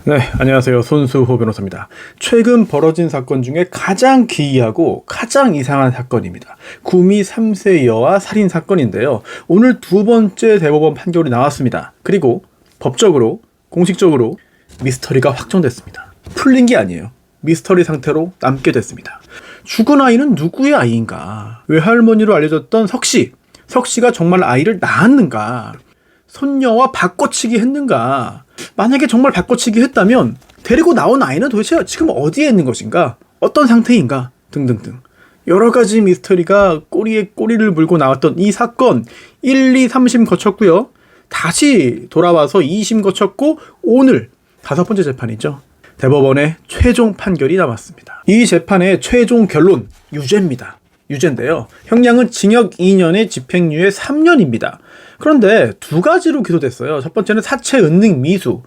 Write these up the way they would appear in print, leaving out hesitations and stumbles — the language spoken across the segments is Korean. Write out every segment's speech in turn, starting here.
네, 안녕하세요. 손수호 변호사입니다. 최근 벌어진 사건 중에 가장 기이하고 가장 이상한 사건입니다. 구미 3세 여아 살인 사건인데요. 오늘 두 번째 대법원 판결이 나왔습니다. 그리고 법적으로, 공식적으로 미스터리가 확정됐습니다. 풀린 게 아니에요. 미스터리 상태로 남게 됐습니다. 죽은 아이는 누구의 아이인가? 외할머니로 알려졌던 석씨. 석씨가 정말 아이를 낳았는가? 손녀와 바꿔치기 했는가? 만약에 정말 바꿔치기 했다면 데리고 나온 아이는 도대체 지금 어디에 있는 것인가? 어떤 상태인가? 등등등. 여러 가지 미스터리가 꼬리에 꼬리를 물고 나왔던 이 사건 1, 2, 3심 거쳤고요. 다시 돌아와서 2심 거쳤고 오늘 5번째 재판이죠. 대법원의 최종 판결이 나왔습니다. 이 재판의 최종 결론 유죄입니다. 유죄인데요. 형량은 징역 2년에 집행유예 3년입니다. 그런데 두 가지로 기소됐어요. 첫 번째는 사체 은닉 미수.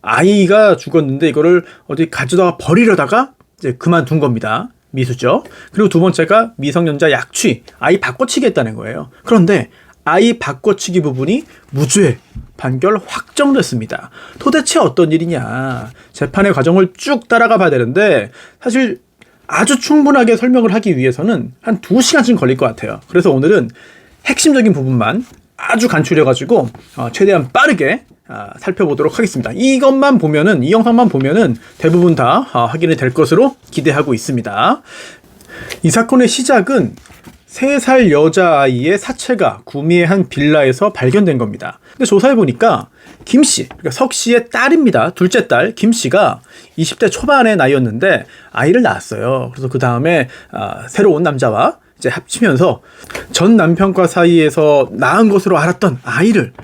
아이가 죽었는데 이거를 어디 가져다가 버리려다가 이제 그만둔 겁니다. 미수죠. 그리고 두 번째가 미성년자 약취. 아이 바꿔치기 했다는 거예요. 그런데 아이 바꿔치기 부분이 무죄 판결 확정됐습니다. 도대체 어떤 일이냐. 재판의 과정을 쭉 따라가 봐야 되는데 사실 아주 충분하게 설명을 하기 위해서는 한 2시간쯤 걸릴 것 같아요. 그래서 오늘은 핵심적인 부분만 아주 간추려가지고 최대한 빠르게 살펴보도록 하겠습니다. 이것만 보면은, 이 영상만 보면은 대부분 다 확인이 될 것으로 기대하고 있습니다. 이 사건의 시작은 3살 여자아이의 사체가 구미의 한 빌라에서 발견된 겁니다. 근데 조사해보니까 김씨, 그러니까 석씨의 딸입니다. 둘째 딸 김씨가 20대 초반의 나이였는데 아이를 낳았어요. 그래서 그 다음에 새로 온 남자와 이제 합치면서 전 남편과 사이에서 낳은 것으로 알았던 아이를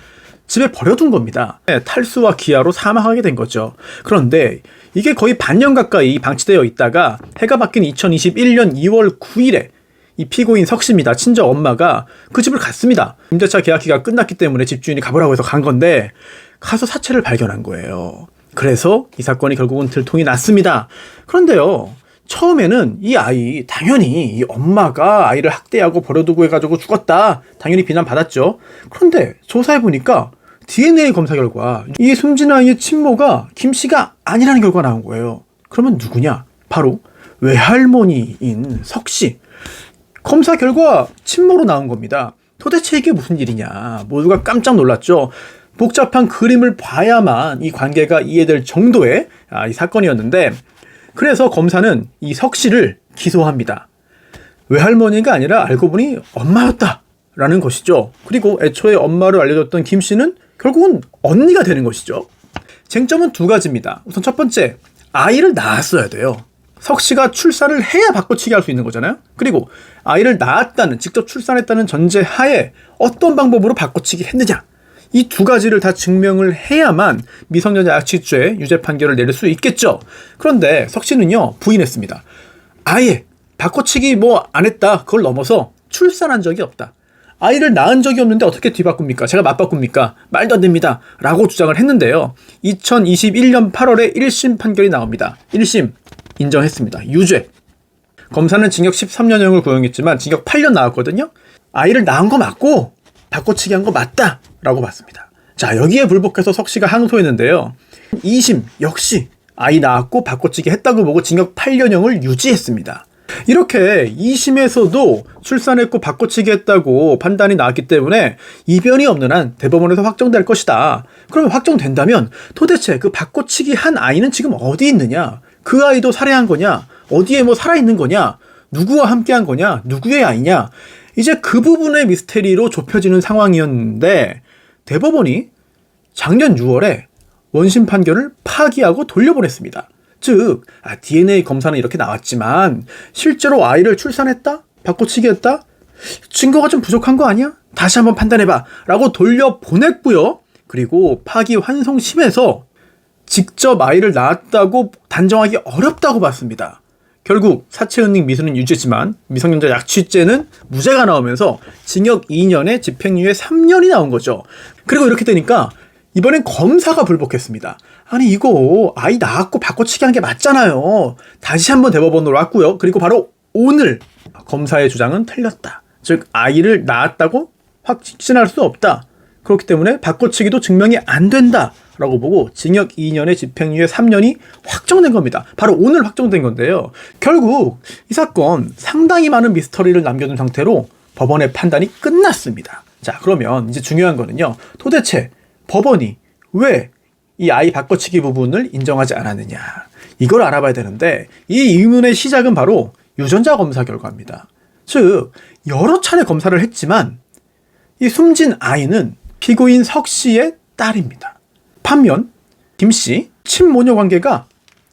집에 버려둔 겁니다. 탈수와 기아로 사망하게 된 거죠. 그런데 이게 거의 반년 가까이 방치되어 있다가 해가 바뀐 2021년 2월 9일에 이 피고인 석씨입니다. 친정 엄마가 그 집을 갔습니다. 임대차 계약기가 끝났기 때문에 집주인이 가보라고 해서 간 건데 가서 사체를 발견한 거예요. 그래서 이 사건이 결국은 들통이 났습니다. 그런데요. 처음에는 이 아이 당연히 이 엄마가 아이를 학대하고 버려두고 해가지고 죽었다. 당연히 비난받았죠. 그런데 조사해보니까 DNA 검사 결과 이 숨진 아이의 친모가 김씨가 아니라는 결과가 나온 거예요. 그러면 누구냐? 바로 외할머니인 석씨. 검사 결과 친모로 나온 겁니다. 도대체 이게 무슨 일이냐. 모두가 깜짝 놀랐죠. 복잡한 그림을 봐야만 이 관계가 이해될 정도의 이 사건이었는데 그래서 검사는 이 석씨를 기소합니다. 외할머니가 아니라 알고 보니 엄마였다라는 것이죠. 그리고 애초에 엄마를 알려줬던 김씨는 결국은 언니가 되는 것이죠. 쟁점은 두 가지입니다. 우선 첫 번째, 아이를 낳았어야 돼요. 석씨가 출산을 해야 바꿔치기 할 수 있는 거잖아요. 그리고 아이를 낳았다는, 직접 출산했다는 전제 하에 어떤 방법으로 바꿔치기 했느냐. 이 두 가지를 다 증명을 해야만 미성년자 약취죄 유죄 판결을 내릴 수 있겠죠. 그런데 석씨는요, 부인했습니다. 아예 바꿔치기 뭐 안 했다. 그걸 넘어서 출산한 적이 없다. 아이를 낳은 적이 없는데 어떻게 뒤바꿉니까? 제가 맞바꿉니까? 말도 안 됩니다. 라고 주장을 했는데요. 2021년 8월에 1심 판결이 나옵니다. 1심 인정했습니다. 유죄. 검사는 징역 13년형을 구형했지만 징역 8년 나왔거든요. 아이를 낳은 거 맞고 바꿔치기 한 거 맞다 라고 봤습니다. 자, 여기에 불복해서 석씨가 항소했는데요. 2심 역시 아이 낳았고 바꿔치기 했다고 보고 징역 8년형을 유지했습니다. 이렇게 2심에서도 출산했고 바꿔치기 했다고 판단이 나왔기 때문에 이변이 없는 한 대법원에서 확정될 것이다. 그러면 확정된다면 도대체 그 바꿔치기 한 아이는 지금 어디 있느냐? 그 아이도 살해한 거냐? 어디에 뭐 살아있는 거냐? 누구와 함께한 거냐? 누구의 아이냐? 이제 그 부분의 미스테리로 좁혀지는 상황이었는데 대법원이 작년 6월에 원심 판결을 파기하고 돌려보냈습니다. 즉 DNA 검사는 이렇게 나왔지만 실제로 아이를 출산했다? 바꿔치기 했다? 증거가 좀 부족한 거 아니야? 다시 한번 판단해봐 라고 돌려보냈고요. 그리고 파기환송심에서 직접 아이를 낳았다고 단정하기 어렵다고 봤습니다. 결국 사체 은닉 미수는 유죄지만 미성년자 약취죄는 무죄가 나오면서 징역 2년에 집행유예 3년이 나온 거죠. 그리고 이렇게 되니까 이번엔 검사가 불복했습니다. 아니 이거 아이 낳았고 바꿔치기 한 게 맞잖아요. 다시 한번 대법원으로 왔고요. 그리고 바로 오늘 검사의 주장은 틀렸다. 즉 아이를 낳았다고 확신할 수 없다. 그렇기 때문에 바꿔치기도 증명이 안 된다 라고 보고 징역 2년에 집행유예 3년이 확정된 겁니다. 바로 오늘 확정된 건데요. 결국 이 사건 상당히 많은 미스터리를 남겨둔 상태로 법원의 판단이 끝났습니다. 자, 그러면 이제 중요한 거는요. 도대체 법원이 왜 이 아이 바꿔치기 부분을 인정하지 않았느냐. 이걸 알아봐야 되는데 이 의문의 시작은 바로 유전자 검사 결과입니다. 즉 여러 차례 검사를 했지만 이 숨진 아이는 피고인 석 씨의 딸입니다. 반면 김 씨 친모녀 관계가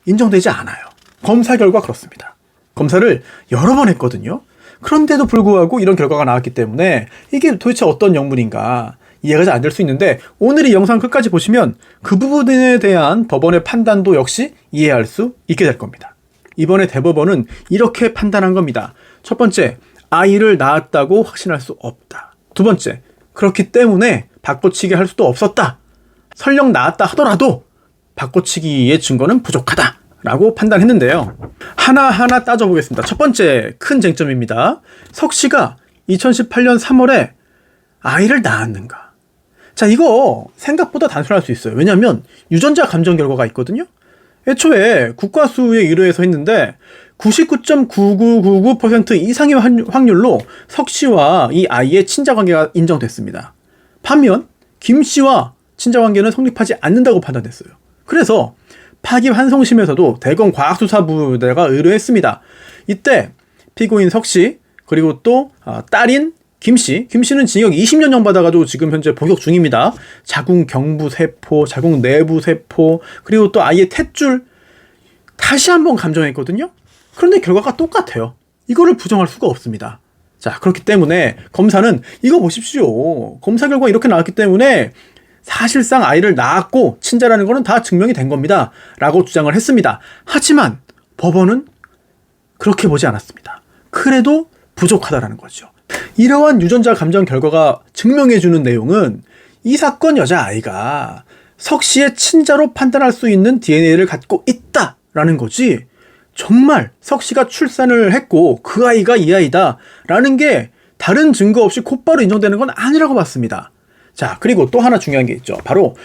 인정되지 않아요. 검사 결과 그렇습니다. 검사를 여러 번 했거든요. 그런데도 불구하고 이런 결과가 나왔기 때문에 이게 도대체 어떤 영문인가 이해가 잘 안 될 수 있는데 오늘 이 영상 끝까지 보시면 그 부분에 대한 법원의 판단도 역시 이해할 수 있게 될 겁니다. 이번에 대법원은 이렇게 판단한 겁니다. 첫 번째, 아이를 낳았다고 확신할 수 없다. 두 번째, 그렇기 때문에 바꿔치기 할 수도 없었다. 설령 낳았다 하더라도 바꿔치기의 증거는 부족하다 라고 판단했는데요. 하나하나 따져보겠습니다. 첫 번째 큰 쟁점입니다. 석 씨가 2018년 3월에 아이를 낳았는가? 자, 이거 생각보다 단순할 수 있어요. 왜냐하면 유전자 감정 결과가 있거든요. 애초에 국과수에 의뢰해서 했는데 99.9999% 이상의 확률로 석 씨와 이 아이의 친자관계가 인정됐습니다. 반면 김 씨와 친자관계는 성립하지 않는다고 판단됐어요. 그래서 파기환송심에서도 대검과학수사부대가 의뢰했습니다. 이때 피고인 석 씨 그리고 또 딸인 김 씨는 징역 20년형 받아가지고 지금 현재 복역 중입니다. 자궁 경부세포, 자궁 내부세포, 그리고 또 아이의 탯줄 다시 한번 감정했거든요. 그런데 결과가 똑같아요. 이거를 부정할 수가 없습니다. 자, 그렇기 때문에 검사는 이거 보십시오. 검사 결과 이렇게 나왔기 때문에 사실상 아이를 낳았고 친자라는 거는 다 증명이 된 겁니다. 라고 주장을 했습니다. 하지만 법원은 그렇게 보지 않았습니다. 그래도 부족하다라는 거죠. 이러한 유전자 감정 결과가 증명해주는 내용은 이 사건 여자아이가 석 씨의 친자로 판단할 수 있는 DNA를 갖고 있다라는 거지 정말 석 씨가 출산을 했고 그 아이가 이 아이다 라는 게 다른 증거 없이 곧바로 인정되는 건 아니라고 봤습니다. 자, 그리고 또 하나 중요한 게 있죠. 바로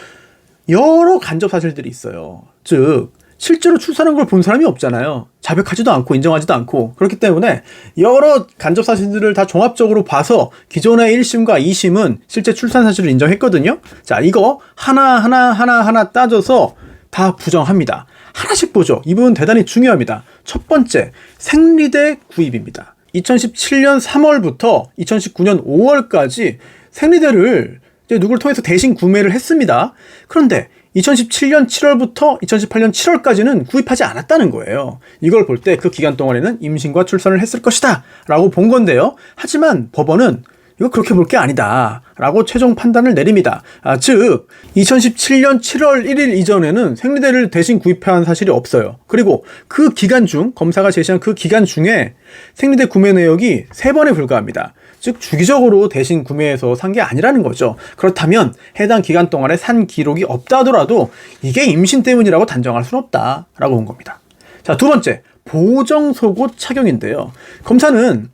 여러 간접 사실들이 있어요. 즉 실제로 출산한 걸 본 사람이 없잖아요. 자백하지도 않고 인정하지도 않고. 그렇기 때문에 여러 간접 사실들을 다 종합적으로 봐서 기존의 1심과 2심은 실제 출산 사실을 인정했거든요. 자, 이거 하나 따져서 다 부정합니다. 하나씩 보죠. 이 부분 대단히 중요합니다. 첫 번째, 생리대 구입입니다. 2017년 3월부터 2019년 5월까지 생리대를 누구를 통해서 대신 구매를 했습니다. 그런데 2017년 7월부터 2018년 7월까지는 구입하지 않았다는 거예요. 이걸 볼 때 그 기간 동안에는 임신과 출산을 했을 것이다 라고 본 건데요. 하지만 법원은 이거 그렇게 볼 게 아니다 라고 최종 판단을 내립니다. 즉 2017년 7월 1일 이전에는 생리대를 대신 구입한 사실이 없어요. 그리고 그 기간 중 검사가 제시한 그 기간 중에 생리대 구매 내역이 3번에 불과합니다. 즉 주기적으로 대신 구매해서 산 게 아니라는 거죠. 그렇다면 해당 기간 동안에 산 기록이 없다 하더라도 이게 임신 때문이라고 단정할 수는 없다라고 본 겁니다. 자, 두 번째, 보정속옷 착용인데요. 검사는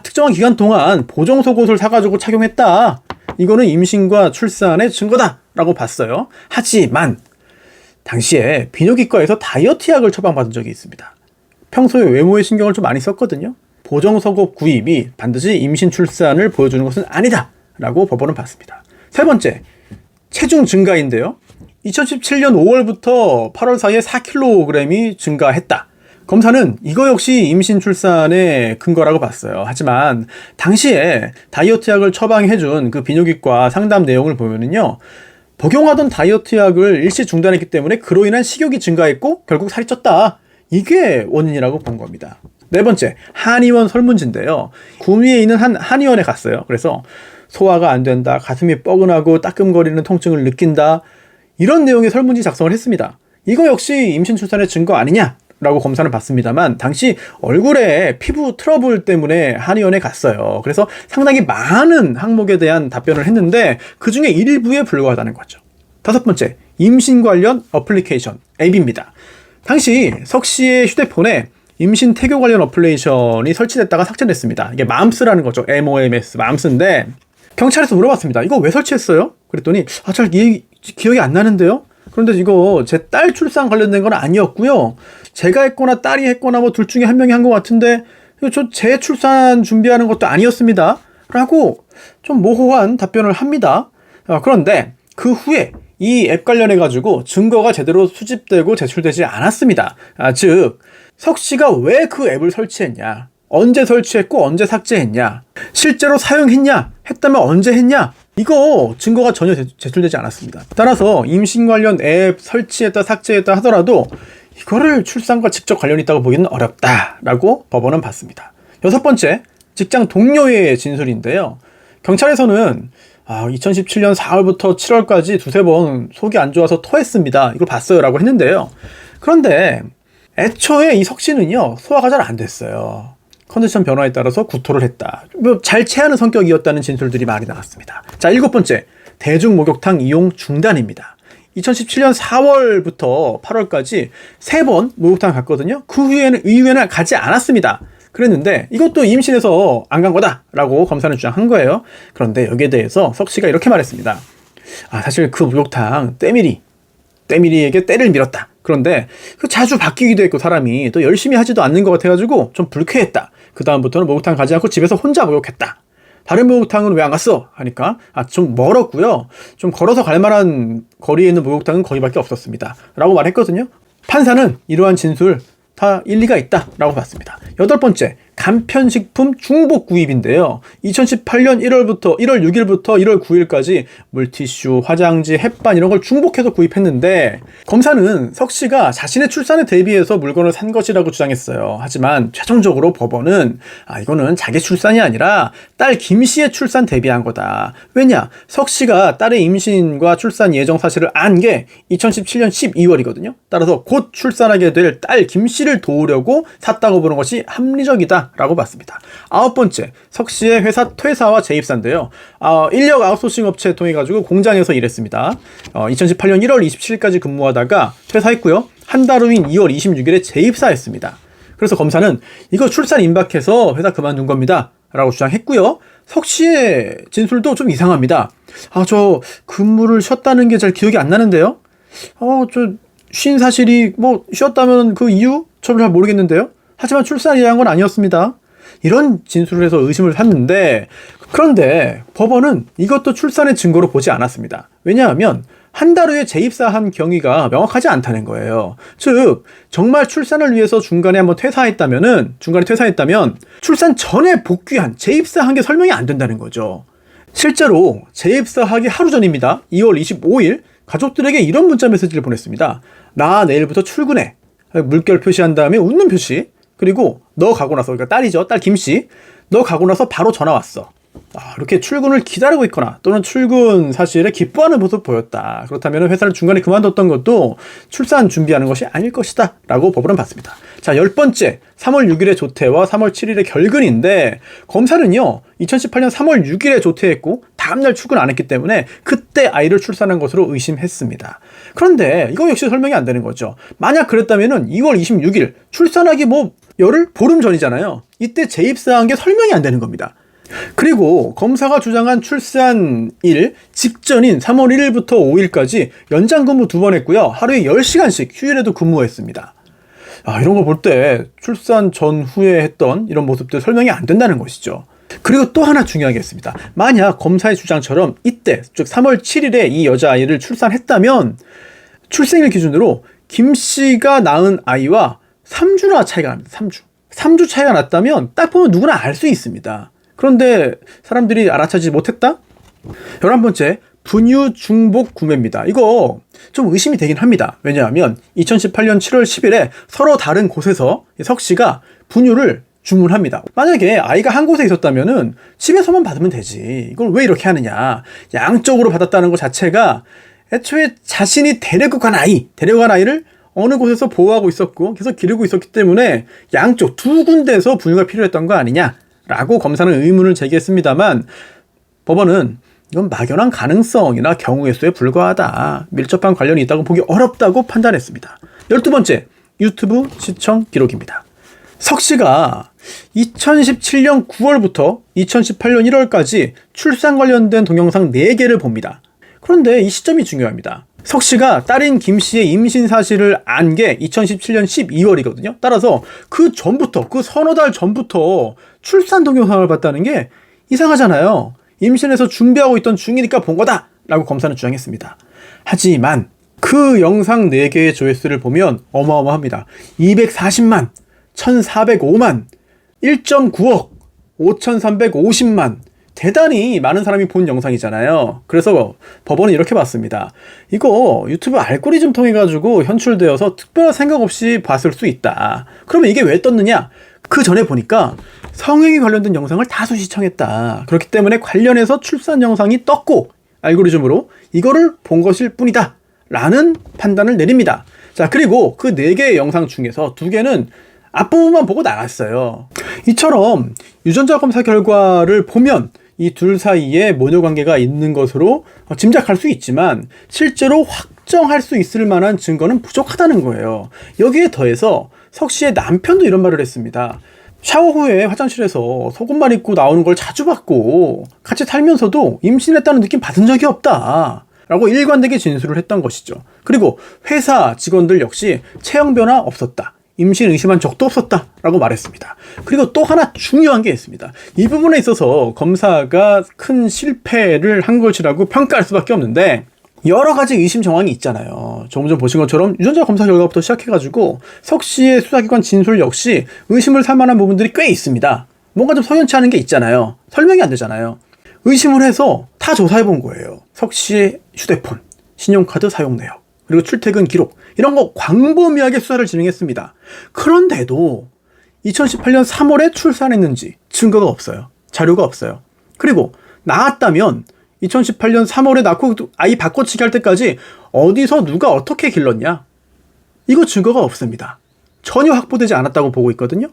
특정한 기간 동안 보정속옷을 사가지고 착용했다. 이거는 임신과 출산의 증거다라고 봤어요. 하지만 당시에 비뇨기과에서 다이어트 약을 처방받은 적이 있습니다. 평소에 외모에 신경을 좀 많이 썼거든요. 보정속옷 구입이 반드시 임신 출산을 보여주는 것은 아니다 라고 법원은 봤습니다. 세 번째, 체중 증가인데요. 2017년 5월부터 8월 사이에 4kg이 증가했다. 검사는 이거 역시 임신 출산의 근거라고 봤어요. 하지만 당시에 다이어트 약을 처방해준 그 비뇨기과 상담 내용을 보면은요, 복용하던 다이어트 약을 일시 중단했기 때문에 그로 인한 식욕이 증가했고 결국 살이 쪘다. 이게 원인이라고 본 겁니다. 네 번째, 한의원 설문지인데요. 구미에 있는 한 한의원에 갔어요. 그래서 소화가 안 된다, 가슴이 뻐근하고 따끔거리는 통증을 느낀다, 이런 내용의 설문지 작성을 했습니다. 이거 역시 임신 출산의 증거 아니냐? 라고 검사는 받습니다만 당시 얼굴에 피부 트러블 때문에 한의원에 갔어요. 그래서 상당히 많은 항목에 대한 답변을 했는데 그 중에 일부에 불과하다는 거죠. 다섯 번째, 임신 관련 어플리케이션 앱입니다. 당시 석 씨의 휴대폰에 임신 태교 관련 어플리케이션이 설치됐다가 삭제됐습니다. 이게 맘스라는 거죠. MOMS, 맘스인데 경찰에서 물어봤습니다. 이거 왜 설치했어요? 그랬더니 잘 기억이 안 나는데요? 그런데 이거 제 딸 출산 관련된 건 아니었고요. 제가 했거나 딸이 했거나 뭐 둘 중에 한 명이 한 것 같은데 저 제 출산 준비하는 것도 아니었습니다. 라고 좀 모호한 답변을 합니다. 그런데 그 후에 이 앱 관련해 가지고 증거가 제대로 수집되고 제출되지 않았습니다. 즉 석 씨가 왜 그 앱을 설치했냐, 언제 설치했고 언제 삭제했냐, 실제로 사용했냐, 했다면 언제 했냐, 이거 증거가 전혀 제출되지 않았습니다. 따라서 임신 관련 앱 설치했다 삭제했다 하더라도 이거를 출산과 직접 관련이 있다고 보기는 어렵다라고 법원은 봤습니다. 여섯 번째, 직장 동료의 진술인데요. 경찰에서는 2017년 4월부터 7월까지 두세 번 속이 안 좋아서 토했습니다. 이걸 봤어요 라고 했는데요. 그런데 애초에 이 석 씨는요, 소화가 잘 안 됐어요. 컨디션 변화에 따라서 구토를 했다. 잘 체하는 성격이었다는 진술들이 많이 나왔습니다. 자, 일곱 번째, 대중 목욕탕 이용 중단입니다. 2017년 4월부터 8월까지 3번 목욕탕 갔거든요. 그 이후에는 가지 않았습니다. 그랬는데 이것도 임신해서 안 간 거다라고 검사는 주장한 거예요. 그런데 여기에 대해서 석 씨가 이렇게 말했습니다. 사실 그 목욕탕 때밀이에게 때를 밀었다. 그런데 자주 바뀌기도 했고 사람이 또 열심히 하지도 않는 것 같아가지고 좀 불쾌했다. 그 다음부터는 목욕탕 가지 않고 집에서 혼자 목욕했다. 다른 목욕탕은 왜 안 갔어? 하니까 좀 멀었고요. 좀 걸어서 갈 만한 거리에 있는 목욕탕은 거기밖에 없었습니다. 라고 말했거든요. 판사는 이러한 진술 다 일리가 있다라고 봤습니다. 여덟 번째, 간편식품 중복 구입인데요. 2018년 1월 6일부터 1월 9일까지 물티슈, 화장지, 햇반 이런 걸 중복해서 구입했는데 검사는 석 씨가 자신의 출산에 대비해서 물건을 산 것이라고 주장했어요. 하지만 최종적으로 법원은 이거는 자기 출산이 아니라 딸 김 씨의 출산 대비한 거다. 왜냐? 석 씨가 딸의 임신과 출산 예정 사실을 안 게 2017년 12월이거든요. 따라서 곧 출산하게 될 딸 김 씨를 도우려고 샀다고 보는 것이 합리적이다 라고 봤습니다. 아홉 번째, 석 씨의 회사 퇴사와 재입사인데요. 인력 아웃소싱 업체에 통해 가지고 공장에서 일했습니다. 2018년 1월 27일까지 근무하다가 퇴사했고요. 한 달 후인 2월 26일에 재입사했습니다. 그래서 검사는 이거 출산 임박해서 회사 그만둔 겁니다 라고 주장했고요. 석 씨의 진술도 좀 이상합니다. 저 근무를 쉬었다는 게 잘 기억이 안 나는데요. 쉰 사실이 쉬었다면 그 이유? 저는 잘 모르겠는데요. 하지만 출산이라는 건 아니었습니다. 이런 진술을 해서 의심을 샀는데, 그런데 법원은 이것도 출산의 증거로 보지 않았습니다. 왜냐하면 한 달 후에 재입사한 경위가 명확하지 않다는 거예요. 즉 정말 출산을 위해서 중간에 퇴사했다면 출산 전에 복귀한, 재입사한 게 설명이 안 된다는 거죠. 실제로 재입사하기 하루 전입니다. 2월 25일 가족들에게 이런 문자 메시지를 보냈습니다. 나 내일부터 출근해. 물결 표시한 다음에 웃는 표시. 그리고 너 가고 나서, 그러니까 딸이죠. 딸 김씨. 너 가고 나서 바로 전화 왔어. 이렇게 출근을 기다리고 있거나 또는 출근 사실에 기뻐하는 모습 보였다. 그렇다면 회사를 중간에 그만뒀던 것도 출산 준비하는 것이 아닐 것이다 라고 법원은 봤습니다. 자, 10번째, 3월 6일에 조퇴와 3월 7일에 결근인데 검사는요 2018년 3월 6일에 조퇴했고 다음날 출근 안 했기 때문에 그때 아이를 출산한 것으로 의심했습니다. 그런데 이거 역시 설명이 안 되는 거죠. 만약 그랬다면 2월 26일 출산하기 열흘? 보름 전이잖아요. 이때 재입사한 게 설명이 안 되는 겁니다. 그리고 검사가 주장한 출산일 직전인 3월 1일부터 5일까지 연장 근무 2번 했고요. 하루에 10시간씩 휴일에도 근무했습니다. 이런 거 볼 때 출산 전후에 했던 이런 모습들 설명이 안 된다는 것이죠. 그리고 또 하나 중요한 게 있습니다. 만약 검사의 주장처럼 이때, 즉 3월 7일에 이 여자아이를 출산했다면 출생일 기준으로 김 씨가 낳은 아이와 3주나 차이가 납니다. 3주 차이가 났다면 딱 보면 누구나 알 수 있습니다. 그런데 사람들이 알아차지 못했다? 11번째, 분유 중복 구매입니다. 이거 좀 의심이 되긴 합니다. 왜냐하면 2018년 7월 10일에 서로 다른 곳에서 석 씨가 분유를 주문합니다. 만약에 아이가 한 곳에 있었다면은 집에서만 받으면 되지. 이걸 왜 이렇게 하느냐. 양쪽으로 받았다는 것 자체가 애초에 자신이 데려간 아이를 어느 곳에서 보호하고 있었고 계속 기르고 있었기 때문에 양쪽 두 군데에서 분유가 필요했던 거 아니냐라고 검사는 의문을 제기했습니다만 법원은 이건 막연한 가능성이나 경우의 수에 불과하다. 밀접한 관련이 있다고 보기 어렵다고 판단했습니다. 12번째, 유튜브 시청 기록입니다. 석 씨가 2017년 9월부터 2018년 1월까지 출산 관련된 동영상 4개를 봅니다. 그런데 이 시점이 중요합니다. 석 씨가 딸인 김 씨의 임신 사실을 안 게 2017년 12월이거든요. 따라서 그 전부터, 그 서너 달 전부터 출산 동영상을 봤다는 게 이상하잖아요. 임신해서 준비하고 있던 중이니까 본 거다! 라고 검사는 주장했습니다. 하지만 그 영상 4개의 조회수를 보면 어마어마합니다. 240만, 1405만, 1.9억, 5350만, 대단히 많은 사람이 본 영상이잖아요. 그래서 법원은 이렇게 봤습니다. 이거 유튜브 알고리즘 통해 가지고 현출되어서 특별한 생각 없이 봤을 수 있다. 그러면 이게 왜 떴느냐? 그 전에 보니까 성행위 관련된 영상을 다수 시청했다. 그렇기 때문에 관련해서 출산 영상이 떴고 알고리즘으로 이거를 본 것일 뿐이다 라는 판단을 내립니다. 자, 그리고 그 4개의 영상 중에서 2개는 앞부분만 보고 나갔어요. 이처럼 유전자 검사 결과를 보면 이 둘 사이에 모녀 관계가 있는 것으로 짐작할 수 있지만 실제로 확정할 수 있을 만한 증거는 부족하다는 거예요. 여기에 더해서 석 씨의 남편도 이런 말을 했습니다. 샤워 후에 화장실에서 속옷만 입고 나오는 걸 자주 봤고 같이 살면서도 임신했다는 느낌 받은 적이 없다 라고 일관되게 진술을 했던 것이죠. 그리고 회사 직원들 역시 체형 변화 없었다, 임신 의심한 적도 없었다 라고 말했습니다. 그리고 또 하나 중요한 게 있습니다. 이 부분에 있어서 검사가 큰 실패를 한 것이라고 평가할 수밖에 없는데 여러 가지 의심 정황이 있잖아요. 조금 전 보신 것처럼 유전자 검사 결과부터 시작해가지고 석 씨의 수사기관 진술 역시 의심을 살 만한 부분들이 꽤 있습니다. 뭔가 좀 석연치 않은 게 있잖아요. 설명이 안 되잖아요. 의심을 해서 다 조사해 본 거예요. 석 씨의 휴대폰, 신용카드 사용 내역, 그리고 출퇴근 기록 이런 거 광범위하게 수사를 진행했습니다. 그런데도 2018년 3월에 출산했는지 증거가 없어요. 자료가 없어요. 그리고 낳았다면 2018년 3월에 낳고 아이 바꿔치기 할 때까지 어디서 누가 어떻게 길렀냐? 이거 증거가 없습니다. 전혀 확보되지 않았다고 보고 있거든요.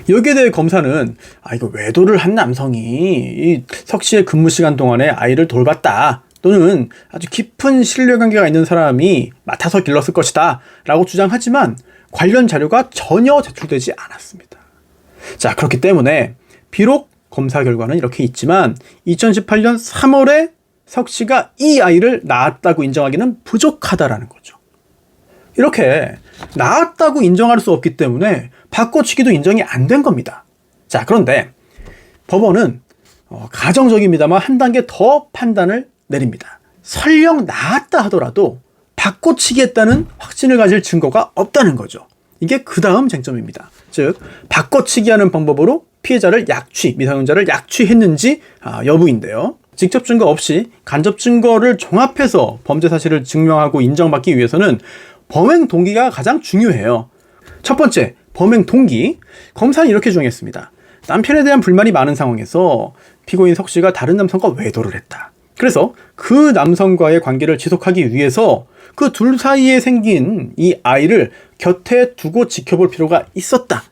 여기에 대해 검사는 이거 외도를 한 남성이 이 석 씨의 근무 시간 동안에 아이를 돌봤다 또는 아주 깊은 신뢰관계가 있는 사람이 맡아서 길렀을 것이다 라고 주장하지만 관련 자료가 전혀 제출되지 않았습니다. 자, 그렇기 때문에 비록 검사 결과는 이렇게 있지만 2018년 3월에 석 씨가 이 아이를 낳았다고 인정하기는 부족하다라는 거죠. 이렇게 낳았다고 인정할 수 없기 때문에 바꿔치기도 인정이 안 된 겁니다. 자, 그런데 법원은 가정적입니다만 한 단계 더 판단을 내립니다. 설령 낳았다 하더라도 바꿔치기 했다는 확신을 가질 증거가 없다는 거죠. 이게 그 다음 쟁점입니다. 즉, 바꿔치기 하는 방법으로 피해자를 미성년자를 약취했는지 여부인데요. 직접 증거 없이 간접 증거를 종합해서 범죄 사실을 증명하고 인정받기 위해서는 범행 동기가 가장 중요해요. 첫 번째, 범행 동기. 검사는 이렇게 주장했습니다. 남편에 대한 불만이 많은 상황에서 피고인 석 씨가 다른 남성과 외도를 했다. 그래서 그 남성과의 관계를 지속하기 위해서 그 둘 사이에 생긴 이 아이를 곁에 두고 지켜볼 필요가 있었다.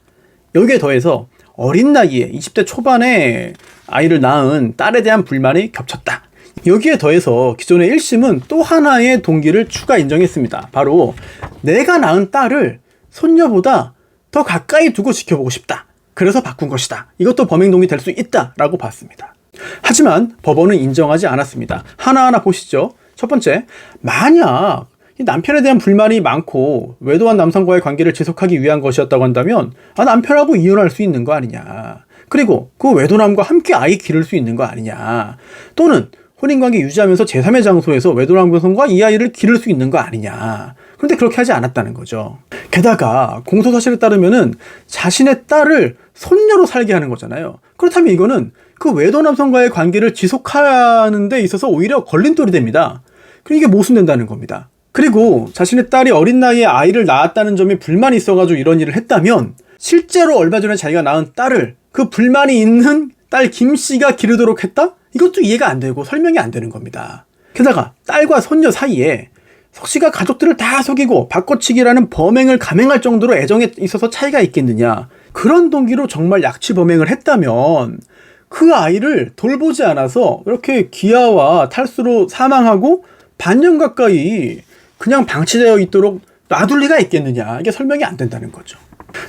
여기에 더해서 어린 나이에 20대 초반에 아이를 낳은 딸에 대한 불만이 겹쳤다. 여기에 더해서 기존의 1심은 또 하나의 동기를 추가 인정했습니다. 바로 내가 낳은 딸을 손녀보다 더 가까이 두고 지켜보고 싶다. 그래서 바꾼 것이다. 이것도 범행 동기 될 수 있다라고 봤습니다. 하지만 법원은 인정하지 않았습니다. 하나하나 보시죠. 첫 번째, 만약 남편에 대한 불만이 많고 외도한 남성과의 관계를 지속하기 위한 것이었다고 한다면 남편하고 이혼할 수 있는 거 아니냐. 그리고 그 외도남과 함께 아이 기를 수 있는 거 아니냐. 또는 혼인관계 유지하면서 제3의 장소에서 외도남성과 이 아이를 기를 수 있는 거 아니냐. 그런데 그렇게 하지 않았다는 거죠. 게다가 공소사실에 따르면은 자신의 딸을 손녀로 살게 하는 거잖아요. 그렇다면 이거는 그 외도남성과의 관계를 지속하는 데 있어서 오히려 걸림돌이 됩니다. 그럼 이게 모순된다는 겁니다. 그리고 자신의 딸이 어린 나이에 아이를 낳았다는 점에 불만이 있어가지고 이런 일을 했다면 실제로 얼마 전에 자기가 낳은 딸을 그 불만이 있는 딸 김 씨가 기르도록 했다? 이것도 이해가 안 되고 설명이 안 되는 겁니다. 게다가 딸과 손녀 사이에 석 씨가 가족들을 다 속이고 바꿔치기라는 범행을 감행할 정도로 애정에 있어서 차이가 있겠느냐. 그런 동기로 정말 약취 범행을 했다면 그 아이를 돌보지 않아서 이렇게 기아와 탈수로 사망하고 반년 가까이 그냥 방치되어 있도록 놔둘 리가 있겠느냐. 이게 설명이 안 된다는 거죠.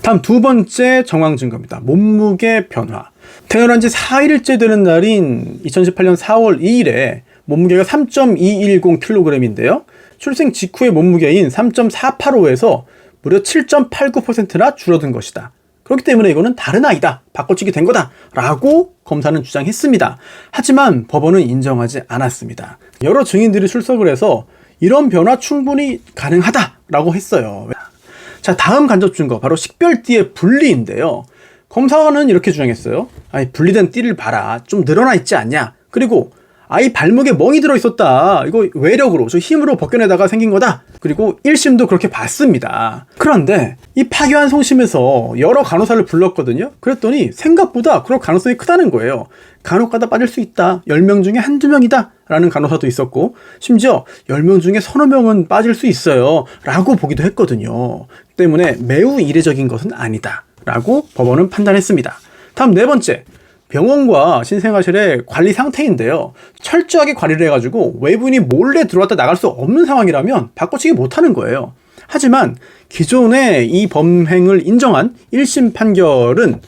다음 두 번째 정황 증거입니다. 몸무게 변화. 태어난 지 4일째 되는 날인 2018년 4월 2일에 몸무게가 3.210kg인데요. 출생 직후의 몸무게인 3.485에서 무려 7.89%나 줄어든 것이다. 그렇기 때문에 이거는 다른 아이다, 바꿔치기 된 거다 라고 검사는 주장했습니다. 하지만 법원은 인정하지 않았습니다. 여러 증인들이 출석을 해서 이런 변화 충분히 가능하다라고 했어요. 자, 다음 간접 증거 바로 식별띠의 분리인데요. 검사관은 이렇게 주장했어요. 아니, 분리된 띠를 봐라, 좀 늘어나 있지 않냐. 그리고 아이 발목에 멍이 들어있었다, 이거 외력으로, 저 힘으로 벗겨내다가 생긴 거다. 그리고 1심도 그렇게 봤습니다. 그런데 이 파기환송심에서 여러 간호사를 불렀거든요. 그랬더니 생각보다 그럴 가능성이 크다는 거예요. 간혹가다 빠질 수 있다, 10명 중에 한두 명이다 라는 간호사도 있었고, 심지어 10명 중에 서너 명은 빠질 수 있어요 라고 보기도 했거든요. 때문에 매우 이례적인 것은 아니다 라고 법원은 판단했습니다. 다음 네 번째, 병원과 신생아실의 관리 상태인데요. 철저하게 관리를 해가지고 외부인이 몰래 들어왔다 나갈 수 없는 상황이라면 바꿔치기 못하는 거예요. 하지만 기존의 이 범행을 인정한 1심 판결은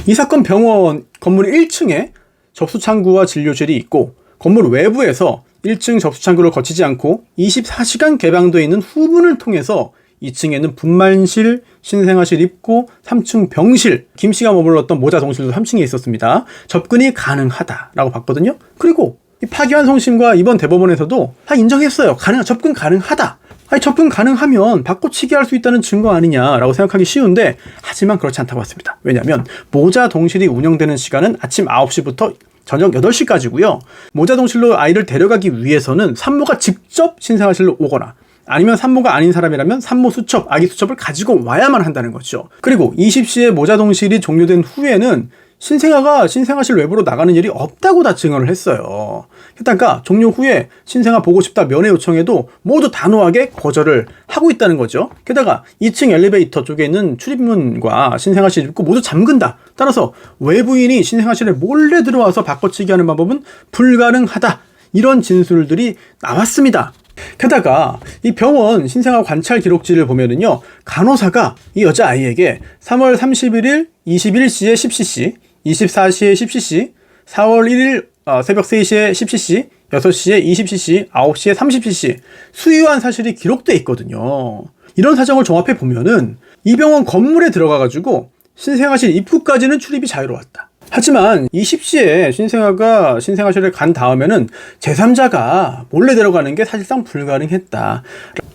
이 사건 병원 건물 1층에 접수창구와 진료실이 있고, 건물 외부에서 1층 접수창구를 거치지 않고 24시간 개방되어 있는 후문을 통해서 2층에는 분만실, 신생아실 입구, 3층 병실, 김씨가 머물렀던 모자동실도 3층에 있었습니다. 접근이 가능하다라고 봤거든요. 그리고 이 파기환송심과 이번 대법원에서도 다 인정했어요. 접근 가능하다. 아니, 접근 가능하면 바꿔치기 할 수 있다는 증거 아니냐라고 생각하기 쉬운데, 하지만 그렇지 않다고 봤습니다. 왜냐하면 모자동실이 운영되는 시간은 아침 9시부터 저녁 8시까지고요. 모자동실로 아이를 데려가기 위해서는 산모가 직접 신생아실로 오거나, 아니면 산모가 아닌 사람이라면 산모 수첩, 아기 수첩을 가지고 와야만 한다는 거죠. 그리고 20시에 모자동실이 종료된 후에는 신생아가 신생아실 외부로 나가는 일이 없다고 다 증언을 했어요. 게다가 종료 후에 신생아 보고 싶다 면회 요청에도 모두 단호하게 거절을 하고 있다는 거죠. 게다가 2층 엘리베이터 쪽에 있는 출입문과 신생아실 입구 모두 잠근다. 따라서 외부인이 신생아실에 몰래 들어와서 바꿔치기 하는 방법은 불가능하다. 이런 진술들이 나왔습니다. 게다가 이 병원 신생아 관찰 기록지를 보면은요, 간호사가 이 여자아이에게 3월 31일 21시에 10cc, 24시에 10cc, 4월 1일 새벽 3시에 10cc, 6시에 20cc, 9시에 30cc 수유한 사실이 기록돼 있거든요. 이런 사정을 종합해 보면은 이 병원 건물에 들어가가지고 신생아실 입구까지는 출입이 자유로웠다. 하지만 20시에 신생아가 신생아실에 간 다음에는 제3자가 몰래 들어가는 게 사실상 불가능했다.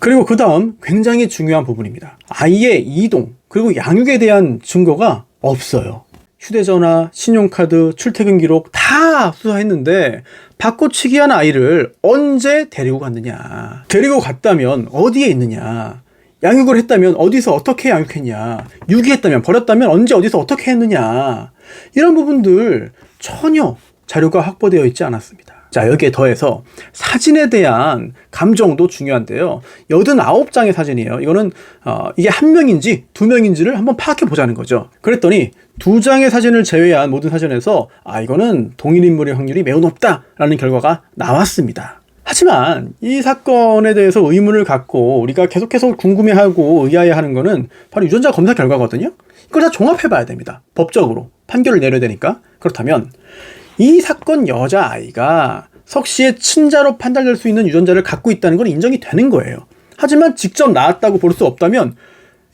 그리고 그 다음 굉장히 중요한 부분입니다. 아이의 이동 그리고 양육에 대한 증거가 없어요. 휴대전화, 신용카드, 출퇴근 기록 다 수사했는데 바꿔치기한 아이를 언제 데리고 갔느냐, 데리고 갔다면 어디에 있느냐, 양육을 했다면 어디서 어떻게 양육했냐, 유기했다면 버렸다면 언제 어디서 어떻게 했느냐, 이런 부분들 전혀 자료가 확보되어 있지 않았습니다. 자, 여기에 더해서 사진에 대한 감정도 중요한데요. 89장의 사진이에요. 이거는 이게 한 명인지 두 명인지를 한번 파악해 보자는 거죠. 그랬더니 2장의 사진을 제외한 모든 사진에서 이거는 동일 인물의 확률이 매우 높다라는 결과가 나왔습니다. 하지만 이 사건에 대해서 의문을 갖고 우리가 계속해서 궁금해하고 의아해하는 거는 바로 유전자 검사 결과거든요. 이걸 다 종합해봐야 됩니다. 법적으로 판결을 내려야 되니까. 그렇다면 이 사건 여자아이가 석 씨의 친자로 판단될 수 있는 유전자를 갖고 있다는 건 인정이 되는 거예요. 하지만 직접 낳았다고 볼 수 없다면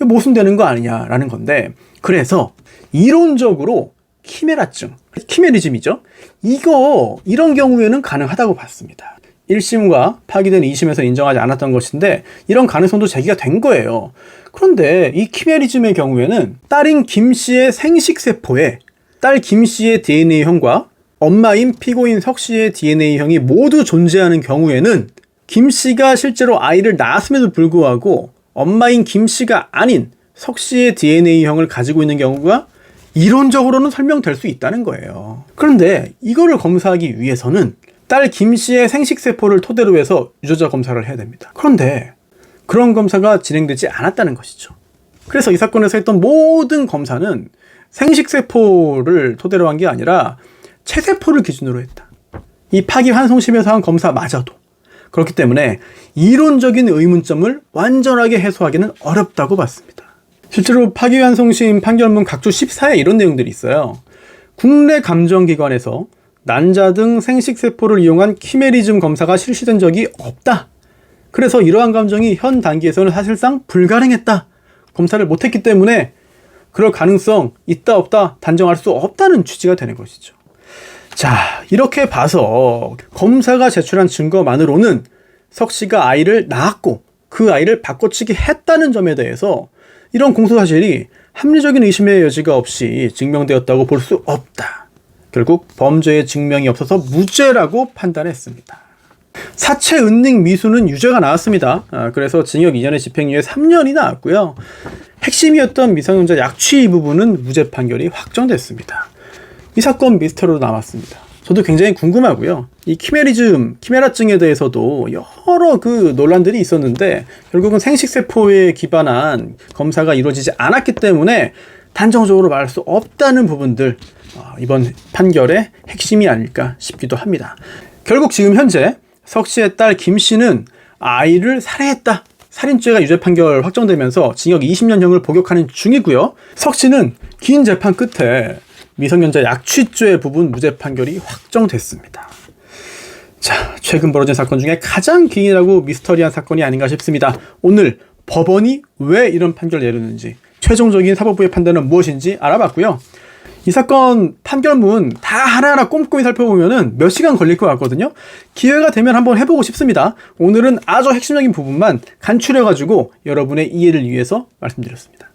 모순되는 거 아니냐라는 건데, 그래서 이론적으로 키메라증, 키메리즘이죠. 이런 경우에는 가능하다고 봤습니다. 1심과 파기된 2심에서 인정하지 않았던 것인데 이런 가능성도 제기가 된 거예요. 그런데 이 키메리즘의 경우에는 딸인 김 씨의 생식세포에 딸 김 씨의 DNA형과 엄마인 피고인 석 씨의 DNA형이 모두 존재하는 경우에는 김 씨가 실제로 아이를 낳았음에도 불구하고 엄마인 김 씨가 아닌 석 씨의 DNA형을 가지고 있는 경우가 이론적으로는 설명될 수 있다는 거예요. 그런데 이거를 검사하기 위해서는 딸 김 씨의 생식세포를 토대로 해서 유전자 검사를 해야 됩니다. 그런데 그런 검사가 진행되지 않았다는 것이죠. 그래서 이 사건에서 했던 모든 검사는 생식세포를 토대로 한 게 아니라 체세포를 기준으로 했다. 이 파기환송심에서 한 검사마저도. 그렇기 때문에 이론적인 의문점을 완전하게 해소하기는 어렵다고 봤습니다. 실제로 파기환송심 판결문 각주 14에 이런 내용들이 있어요. 국내 감정기관에서 난자 등 생식세포를 이용한 키메리즘 검사가 실시된 적이 없다. 그래서 이러한 감정이 현 단계에서는 사실상 불가능했다. 검사를 못했기 때문에 그럴 가능성 있다 없다 단정할 수 없다는 취지가 되는 것이죠. 자, 이렇게 봐서 검사가 제출한 증거만으로는 석 씨가 아이를 낳았고 그 아이를 바꿔치기 했다는 점에 대해서 이런 공소사실이 합리적인 의심의 여지가 없이 증명되었다고 볼 수 없다. 결국 범죄의 증명이 없어서 무죄라고 판단했습니다. 사체 은닉 미수는 유죄가 나왔습니다. 그래서 징역 2년에 집행유예 3년이 나왔고요. 핵심이었던 미성년자 약취 부분은 무죄 판결이 확정됐습니다. 이 사건 미스터리로 남았습니다. 저도 굉장히 궁금하고요. 이 키메라증에 대해서도 여러 그 논란들이 있었는데 결국은 생식세포에 기반한 검사가 이루어지지 않았기 때문에 단정적으로 말할 수 없다는 부분들, 이번 판결의 핵심이 아닐까 싶기도 합니다. 결국 지금 현재 석 씨의 딸 김 씨는 아이를 살해했다. 살인죄가 유죄 판결 확정되면서 징역 20년형을 복역하는 중이고요. 석 씨는 긴 재판 끝에 미성년자 약취죄 부분 무죄 판결이 확정됐습니다. 자, 최근 벌어진 사건 중에 가장 기이하고 미스터리한 사건이 아닌가 싶습니다. 오늘 법원이 왜 이런 판결을 내렸는지, 최종적인 사법부의 판단은 무엇인지 알아봤고요. 이 사건 판결문 다 하나하나 꼼꼼히 살펴보면은 몇 시간 걸릴 것 같거든요. 기회가 되면 한번 해보고 싶습니다. 오늘은 아주 핵심적인 부분만 간추려가지고 여러분의 이해를 위해서 말씀드렸습니다.